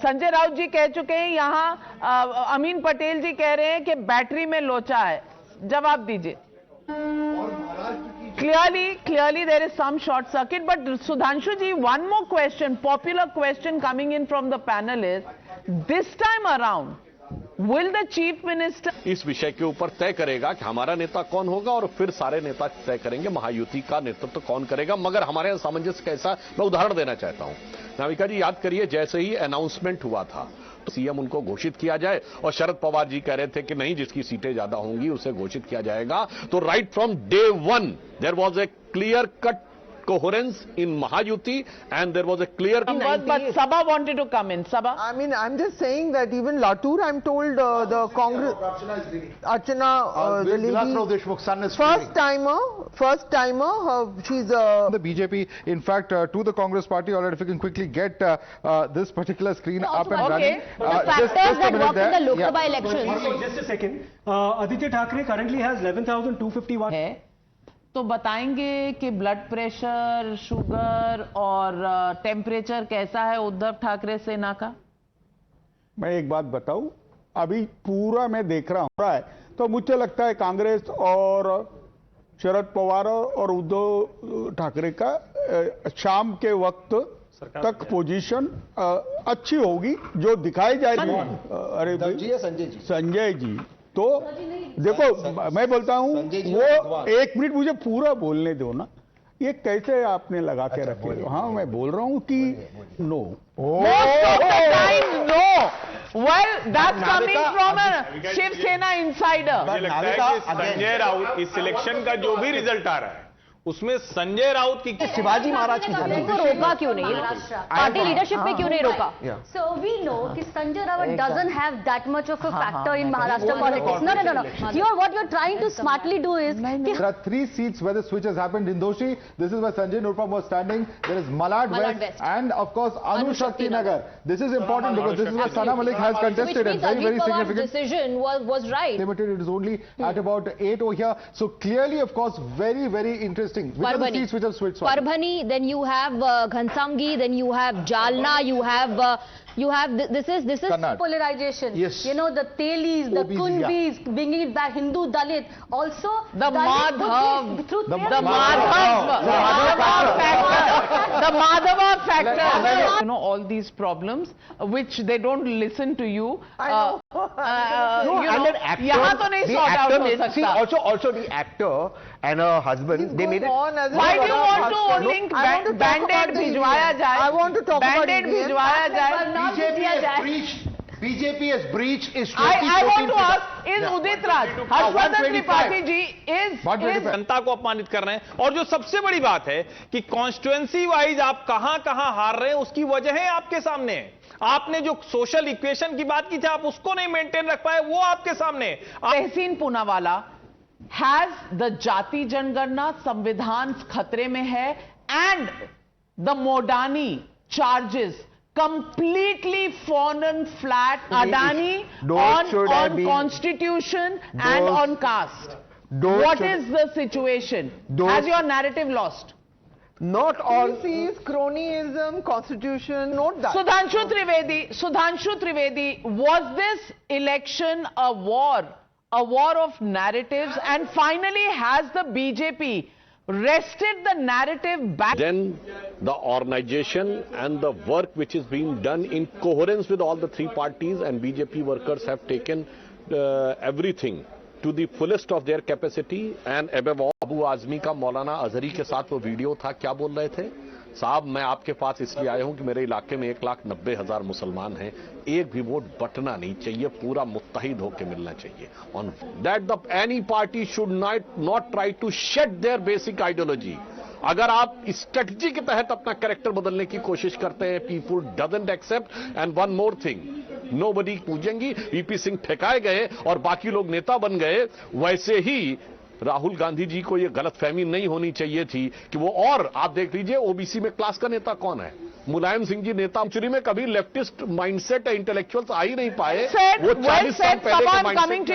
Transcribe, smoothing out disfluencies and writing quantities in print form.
संजय राउत जी कह चुके हैं, यहाँ अमीन पटेल जी कह रहे हैं कि बैटरी में लोचा है। जवाब दीजिए। Clearly there is some short circuit, but Sudhanshu ji, one more question, popular question coming in from the panel is, this time around, will the chief minister इस विषय के ऊपर तय करेगा कि हमारा नेता कौन होगा और फिर सारे नेता तय करेंगे महायुति का नेतृत्व कौन करेगा। मगर हमारे यहां सामंजस्य कैसा, मैं उदाहरण देना चाहता हूं। नाविका जी याद करिए, जैसे ही अनाउंसमेंट हुआ था तो सीएम उनको घोषित किया जाए और शरद पवार जी कह रहे थे कि नहीं, जिसकी सीटें ज्यादा होंगी उसे घोषित किया जाएगा। तो right from day one there was a clear cut coherence in Mahayuti and there was a clear but Sabha wanted to come in. Sabha, I mean, I'm just saying that even Latur, I'm told the Congress Archana the lady first timer she's the BJP, in fact, to the Congress party. Alright, if you can quickly get this particular screen up and running. The factors that worked in the Lok Sabha elections. Just a second. Aditya Thackeray currently has 11,251 है तो बताएंगे कि blood pressure, sugar और temperature कैसा है उद्धव ठाकरे सेना का। मैं एक बात बताऊं, अभी पूरा मैं देख रहा है तो मुझे लगता है कांग्रेस और शरद पवार और उद्धव ठाकरे का शाम के वक्त तक पोजीशन अच्छी होगी जो दिखाई जाएगी। अरे संजय जी तो देखो, मैं बोलता हूं वो एक मिनट मुझे पूरा बोलने दो ना। ये कैसे आपने लगा के रखे हो? हाँ, मैं बोल रहा हूं कि no. Well, that's coming from a Shivsena insider. मुझे लगता है कि संजय राउत इस सिलेक्शन का जो भी रिजल्ट आ रहा है उसमें संजय राउत की शिवाजी महाराज की तो रोका क्यों नहीं, पार्टी लीडरशिप में क्यों नहीं रोका? So we know कि Sanjay Raut doesn't have that much of a factor in Maharashtra politics. No. Here what you're trying to smartly do is there are 3 seats where the switch has happened. In Doshi, this is where Sanjay Nirupam was standing. There is Malad West and of course Anushakti Nagar. This is important because this is where Sana Malik has contested and very significant. Decision was right. Limited, it is only at about 8 over here. So clearly, of course, very interesting. Which are the seats which have switched? Parbhani, then you have Ghansamgi, then you have Jalna, you have this is Kannad. Polarization. Yes. You know, the Telis, the OBC, Kunbis, bringing it back, Hindu Dalit. Also, the Madhav factor. You know, all these problems which they don't listen to you. I know. यहाँ तो नहीं sort out हो सकता. Also the actor and her husband, they made it. Why do you want to link Band-Aid भिजवाया जाए? I want to talk about Band-Aid भिजवाया जाए. BJP has breached its 2014. I want to ask, is Udit Raj, Harshvardhan Tripathi ji is जनता को अपमानित कर रहे हैं। और जो सबसे बड़ी बात है कि कॉन्स्टिट्यूएंसी वाइज आप कहां हार रहे हैं, उसकी वजह है आपके सामने। आपने जो सोशल इक्वेशन की बात की थी, आप उसको नहीं मेंटेन रख पाए, वो आपके सामने। तहसीन पूनावाला has the जाति जनगणना संविधान खतरे में है and the Modani charges completely fallen flat. Adani on constitution and on caste. What is the situation? Has your narrative lost? Not all sees cronyism, constitution, note that. Sudhanshu Trivedi, was this election a war of narratives, and finally has the BJP wrested the narrative back? Then the organization and the work which is being done in coherence with all the 3 parties and BJP workers have taken everything to the fullest of their capacity. And above all, Abu Azmi का मौलाना अजहरी के साथ वो video था, क्या बोल रहे थे? साहब, मैं आपके पास इसलिए आया हूं कि मेरे इलाके में 1,90,000 मुसलमान हैं, एक भी वोट बटना नहीं चाहिए, पूरा मुत्तहिद होकर मिलना चाहिए। On that the any party should not try to shed their basic ideology. अगर आप स्ट्रेटजी के तहत अपना कैरेक्टर बदलने की कोशिश करते हैं, people doesn't accept. And one more thing, nobody पूछेंगी, वीपी सिंह ठेकाए गए और बाकी लोग नेता बन गए, वैसे ही राहुल गांधी जी को यह गलतफहमी नहीं होनी चाहिए थी कि वो, और आप देख लीजिए ओबीसी में क्लास का नेता कौन है? मुलायम सिंह जी नेता चुरी में कभी लेफ्टिस्ट माइंडसेट इंटेलेक्चुअल्स आ ही नहीं पाए। वो 40 साल पहले के माइंडसेट